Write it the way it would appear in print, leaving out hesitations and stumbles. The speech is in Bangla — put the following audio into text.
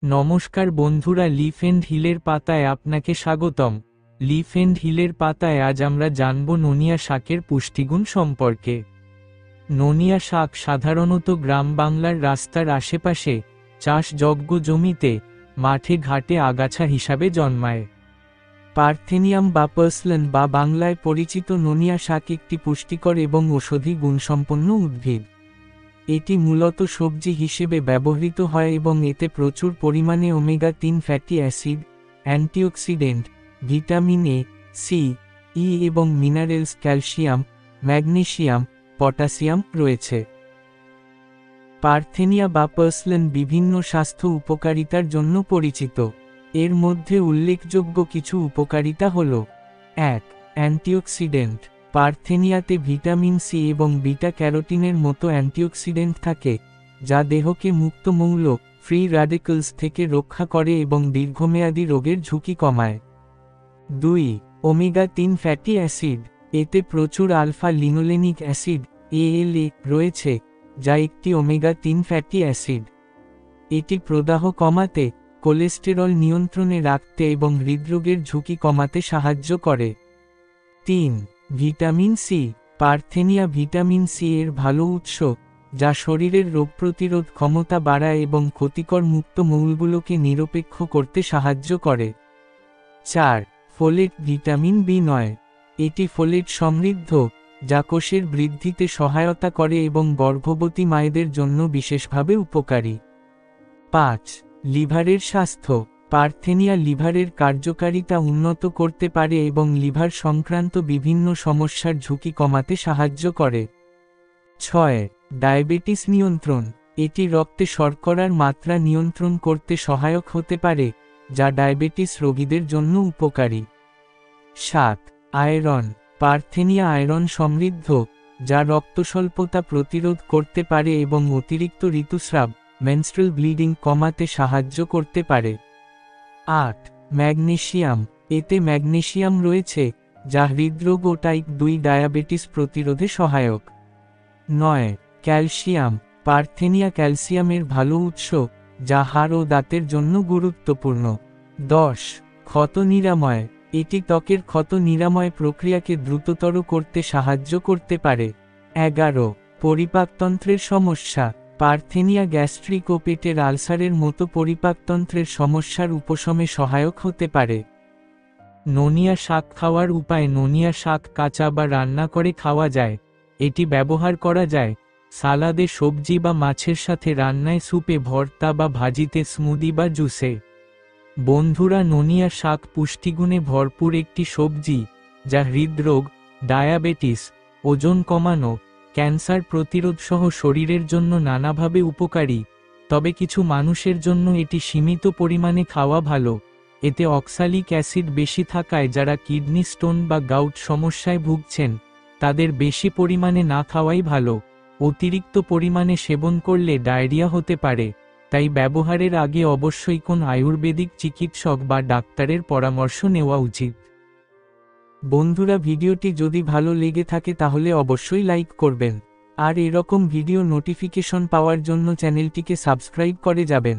নমস্কার বন্ধুরা, লিফ এন্ড হিলের পাতায় আপনাকে স্বাগতম। লিফ এন্ড হিলের পাতায় আজ আমরা জানব নোনিয়া শাকের পুষ্টিগুণ সম্পর্কে। নোনিয়া শাক সাধারণত গ্রাম বাংলার রাস্তার আশেপাশে, চাষযোগ্য জমিতে, মাঠে ঘাটে আগাছা হিসাবে জন্মায়। পার্থেনিয়াম বা পার্সলেন বা বাংলায় পরিচিত নোনিয়া শাক একটি পুষ্টিকর এবং ঔষধি গুণসম্পন্ন উদ্ভিদ। এটি মূলত সবজি হিসেবে ব্যবহৃত হয় এবং এতে প্রচুর পরিমাণে omega three fatty acid, antioxidant, vitamin A, C, E এবং মিনারেলস ক্যালসিয়াম, ম্যাগনেসিয়াম, পটাশিয়াম রয়েছে। পার্থেনিয়া বা পার্সলেন বিভিন্ন স্বাস্থ্য উপকারিতার জন্য পরিচিত। এর মধ্যে উল্লেখযোগ্য কিছু উপকারিতা হল: ১. অ্যান্টিঅক্সিডেন্ট। পার্থেনিয়াতে ভিটামিন সি এবং বিটা ক্যারোটিনের মতো অ্যান্টিঅক্সিডেন্ট থাকে, যা দেহকে মুক্ত মৌল ফ্রি র্যাডিক্যালস থেকে রক্ষা করে এবং দীর্ঘমেয়াদী রোগের ঝুঁকি কমায়। ২. Omega-3 fatty acid. এতে প্রচুর আলফা লিনোলেনিক অ্যাসিড ALA রয়েছে, যা একটি ওমেগা-3 ফ্যাটি অ্যাসিড। এটি প্রদাহ কমাতে, কোলেস্টেরল নিয়ন্ত্রণে রাখতে এবং হৃদরোগের ঝুঁকি কমাতে সাহায্য করে। ৩. Vitamin C. পার্থেনিয়া ভিটামিন সি এর ভালো উৎস, যা শরীরের রোগ প্রতিরোধ ক্ষমতা বাড়ায় এবং ক্ষতিকর মুক্ত মৌলগুলোকে নিরপেক্ষ করতে সাহায্য করে। ৪. ফোলেট। ভিটামিন বি9। এটি ফোলেট সমৃদ্ধ, যা কোষের বৃদ্ধিতে সহায়তা করে এবং গর্ভবতী মায়েদের জন্য বিশেষভাবে উপকারী। ৫. লিভারের স্বাস্থ্য। পার্থেনিয়া লিভারের কার্যকারিতা উন্নত করতে পারে এবং লিভার সংক্রান্ত বিভিন্ন সমস্যার ঝুঁকি কমাতে সাহায্য করে। ৬. ডায়াবেটিস নিয়ন্ত্রণ। এটি রক্তে শর্করার মাত্রা নিয়ন্ত্রণ করতে সহায়ক হতে পারে, যা ডায়াবেটিস রোগীদের জন্য উপকারী। ৭. আয়রন। পার্থেনিয়া আয়রন সমৃদ্ধ, যা রক্তস্বল্পতা প্রতিরোধ করতে পারে এবং অতিরিক্ত ঋতুস্রাব মেনস্ট্রুয়াল ব্লিডিং কমাতে সাহায্য করতে পারে। ৮. ম্যাগনেসিয়াম। এতে ম্যাগনেসিয়াম রয়েছে, যা হৃদরোগ ও টাইপ 2 ডায়াবেটিস প্রতিরোধে সহায়ক। ৯. ক্যালসিয়াম। পার্থেনিয়া ক্যালসিয়ামের ভালো উৎস, যা হাড় ও দাঁতের জন্য গুরুত্বপূর্ণ। ১০. ক্ষত নিরাময়। এটি ত্বকের ক্ষত নিরাময় প্রক্রিয়াকে দ্রুততর করতে সাহায্য করতে পারে। ১১. পরিপাকতন্ত্রের সমস্যা। পার্থেনিয়া গ্যাস্ট্রিক ও পেটের আলসারের মতো পরিপাকতন্ত্রের সমস্যার উপশমে সহায়ক হতে পারে। নোনিয়া শাক খাওয়ার উপায়। নোনিয়া শাক কাঁচা বা রান্না করে খাওয়া যায়। এটি ব্যবহার করা যায় সালাদে, সবজি বা মাছের সাথে, রান্নায়, স্যুপে, ভর্তা বা ভাজিতে, স্মুদি বা জুসে। বন্ধুরা, নোনিয়া শাক পুষ্টিগুণে ভরপুর একটি সবজি, যা হৃদরোগ, ডায়াবেটিস, ওজন কমানো, ক্যান্সার প্রতিরোধ সহ শরীরের জন্য নানাভাবে উপকারী। তবে কিছু মানুষের জন্য এটি সীমিত পরিমাণে খাওয়া ভালো। এতে অক্সালিক অ্যাসিড বেশি থাকায় যারা কিডনি স্টোন বা গাউট সমস্যায় ভুগছেন, তাদের বেশি পরিমাণে না খাওয়াই ভালো। অতিরিক্ত পরিমাণে সেবন করলে ডায়রিয়া হতে পারে, তাই ব্যবহারের আগে অবশ্যই কোন আয়ুর্বেদিক চিকিৎসক বা ডাক্তারের পরামর্শ নেওয়া উচিত। বন্ধুরা, ভিডিওটি যদি ভালো লেগে থাকে তাহলে অবশ্যই লাইক করবেন, আর এরকম ভিডিও নোটিফিকেশন পাওয়ার জন্য চ্যানেলটিকে সাবস্ক্রাইব করে যাবেন।